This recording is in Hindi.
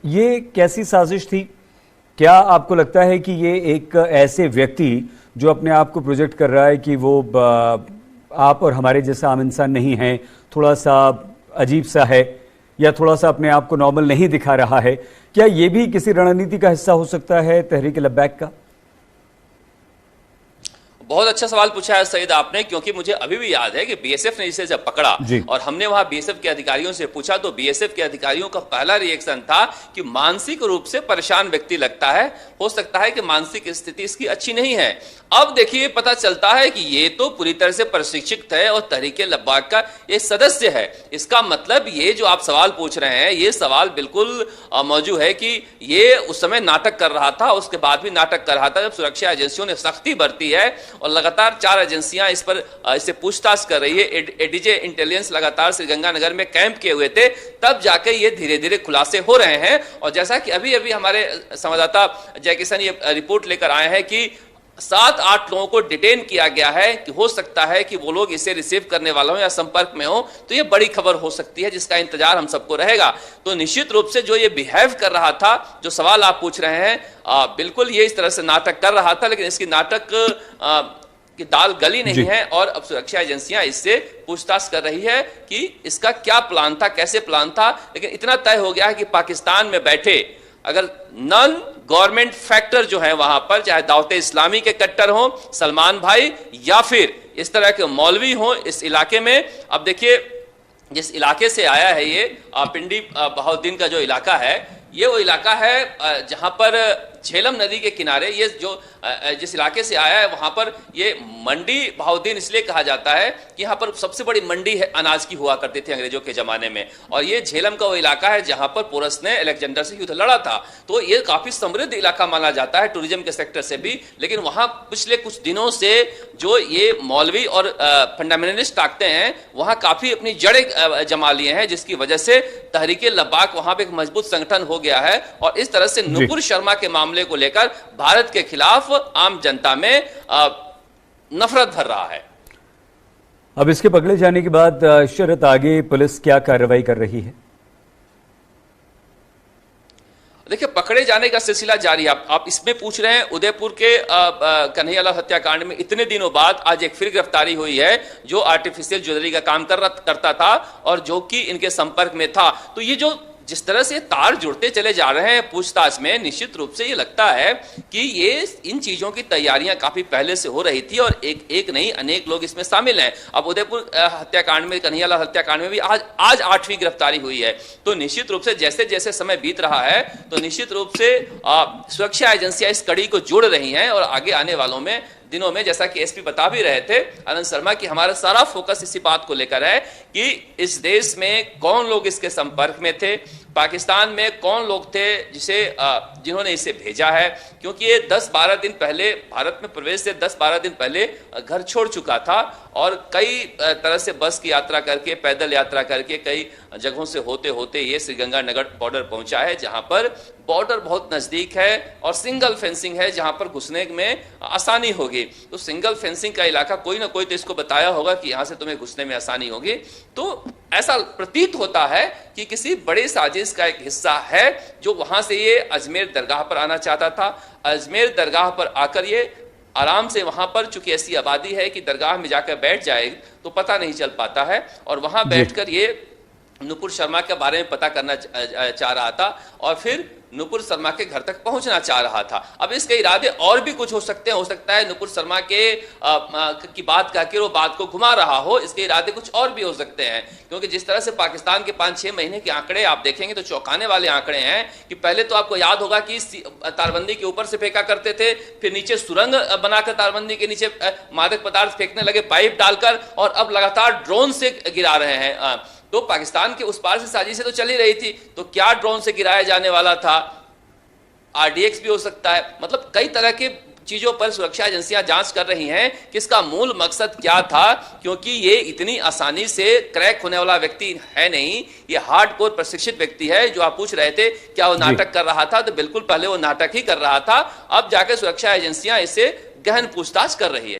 ये कैसी साजिश थी? क्या आपको लगता है कि ये एक ऐसे व्यक्ति जो अपने आप को प्रोजेक्ट कर रहा है कि वो आप और हमारे जैसा आम इंसान नहीं है, थोड़ा सा अजीब सा है या थोड़ा सा अपने आप को नॉर्मल नहीं दिखा रहा है, क्या ये भी किसी रणनीति का हिस्सा हो सकता है तहरीक लब्बैक का? बहुत अच्छा सवाल पूछा है सईद आपने, क्योंकि मुझे अभी भी याद है कि बीएसएफ ने इसे जब पकड़ा और हमने वहां बीएसएफ के अधिकारियों से पूछा तो बीएसएफ के अधिकारियों का पहला रिएक्शन था कि मानसिक रूप से परेशान व्यक्ति लगता है, हो सकता है कि मानसिक स्थिति इसकी अच्छी नहीं है। अब देखिए पता चलता है कि ये तो पूरी तरह से प्रशिक्षित है और तहरीके लब्बाक का ये सदस्य है। इसका मतलब ये जो आप सवाल पूछ रहे हैं, ये सवाल बिल्कुल मौजूद है कि ये उस समय नाटक कर रहा था, उसके बाद भी नाटक कर रहा था। जब सुरक्षा एजेंसियों ने सख्ती बरती है और लगातार 4 एजेंसियां इससे पूछताछ कर रही है, एडीजे इंटेलिजेंस लगातार श्रीगंगानगर में कैंप किए हुए थे, तब जाके ये धीरे धीरे खुलासे हो रहे हैं। और जैसा कि अभी अभी हमारे संवाददाता जय किशन ये रिपोर्ट लेकर आए हैं कि 7-8 लोगों को डिटेन किया गया है कि हो सकता है कि वो लोग इसे रिसीव करने वाला हो या संपर्क में हो, तो ये बड़ी खबर हो सकती है जिसका इंतजार हम सबको रहेगा। तो निश्चित रूप से जो ये बिहेव कर रहा था, जो सवाल आप पूछ रहे हैं, बिल्कुल ये इस तरह से नाटक कर रहा था, लेकिन इसकी नाटक की दाल गली नहीं है और अब सुरक्षा एजेंसियां इससे पूछताछ कर रही है कि इसका क्या प्लान था, कैसे प्लान था। लेकिन इतना तय हो गया है कि पाकिस्तान में बैठे अगर नॉन गवर्नमेंट फैक्टर जो है वहां पर, चाहे दावते इस्लामी के कट्टर हो सलमान भाई या फिर इस तरह के मौलवी हो इस इलाके में। अब देखिए जिस इलाके से आया है ये पिंडी बहाउद्दीन का जो इलाका है, ये वो इलाका है जहां पर झेलम नदी के किनारे ये जो जिस इलाके से आया है वहां पर ये मंडी बहाउद्दीन इसलिए कहा जाता है कि यहाँ पर सबसे बड़ी मंडी है अनाज की हुआ करती थी अंग्रेजों के जमाने में। और ये झेलम का वो इलाका है जहां पर पोरस ने अलेक्जेंडर से युद्ध लड़ा था, तो ये काफी समृद्ध इलाका माना जाता है टूरिज्म के सेक्टर से भी। लेकिन वहां पिछले कुछ दिनों से जो ये मौलवी और फंडामेंटलिस्ट ताकते हैं वहां काफी अपनी जड़ें जमा लिए हैं, जिसकी वजह से तहरीके लब्बाक वहां पर एक मजबूत संगठन हो गया है। और इस तरह से नुपुर शर्मा के मामले को लेकर भारत के खिलाफ आम जनता में नफरत भर रहा है। अब इसके पकड़े जाने के बाद शरत आगे पुलिस क्या कार्रवाई कर रही है? देखिए पकड़े जाने का सिलसिला जारी है। आप इसमें पूछ रहे हैं उदयपुर के कन्हैयालाल हत्याकांड में इतने दिनों बाद आज एक फिर गिरफ्तारी हुई है जो आर्टिफिशियल ज्वेलरी का काम करता था और जो कि इनके संपर्क में था। तो ये जो जिस तरह से तार जुड़ते चले जा रहे हैं पूछताछ में, निश्चित रूप से ये लगता है कि ये इन चीजों की तैयारियां काफी पहले से हो रही थी और एक नहीं अनेक लोग इसमें शामिल हैं। अब उदयपुर हत्याकांड में, कन्हैयालाल हत्याकांड में भी आज 8वीं गिरफ्तारी हुई है। तो निश्चित रूप से जैसे जैसे समय बीत रहा है तो निश्चित रूप से सुरक्षा एजेंसियां इस कड़ी को जोड़ रही हैं और आगे आने वालों में दिनों में, जैसा कि एसपी बता भी रहे थे आनंद शर्मा, कि हमारा सारा फोकस इसी बात को लेकर है कि इस देश में कौन लोग इसके संपर्क में थे, पाकिस्तान में कौन लोग थे जिन्होंने इसे भेजा है। क्योंकि ये 10-12 दिन पहले भारत में प्रवेश से 10-12 दिन पहले घर छोड़ चुका था और कई तरह से बस की यात्रा करके, पैदल यात्रा करके, कई जगहों से होते होते ये श्रीगंगानगर बॉर्डर पहुंचा है, जहां पर बॉर्डर बहुत नजदीक है और सिंगल फेंसिंग है जहां पर घुसने में आसानी होगी। तो सिंगल फेंसिंग का इलाका कोई ना कोई तो इसको बताया होगा कि यहां से तुम्हें घुसने में आसानी होगी। तो ऐसा प्रतीत होता है कि किसी बड़ी साजिश का एक हिस्सा है जो वहां से ये अजमेर दरगाह पर आना चाहता था। अजमेर दरगाह पर आकर ये आराम से वहां पर, चूंकि ऐसी आबादी है कि दरगाह में जाकर बैठ जाए तो पता नहीं चल पाता है, और वहां बैठकर ये नुपुर शर्मा के बारे में पता करना चाह रहा था और फिर नुपुर शर्मा के घर तक पहुंचना चाह रहा था। अब इसके इरादे और भी कुछ हो सकते हैं, हो सकता है नुपुर शर्मा की बात कहकर वो बात को घुमा रहा हो, इसके इरादे कुछ और भी हो सकते हैं। क्योंकि जिस तरह से पाकिस्तान के 5-6 महीने के आंकड़े आप देखेंगे तो चौंकाने वाले आंकड़े हैं कि पहले तो आपको याद होगा कि तारबंदी के ऊपर से फेंका करते थे, फिर नीचे सुरंग बनाकर तारबंदी के नीचे मादक पदार्थ फेंकने लगे पाइप डालकर, और अब लगातार ड्रोन से गिरा रहे हैं। तो पाकिस्तान के उस पार से साजिशें तो चली रही थी, तो क्या ड्रोन से गिराया जाने वाला था? आरडीएक्स भी हो सकता है। मतलब कई तरह के चीजों पर सुरक्षा एजेंसियां जांच कर रही हैं कि इसका मूल मकसद क्या था, क्योंकि ये इतनी आसानी से क्रैक होने वाला व्यक्ति है नहीं, ये हार्डकोर प्रशिक्षित व्यक्ति है। जो आप पूछ रहे थे क्या वो नाटक कर रहा था, तो बिल्कुल पहले वो नाटक ही कर रहा था। अब जाकर सुरक्षा एजेंसियां इससे गहन पूछताछ कर रही है।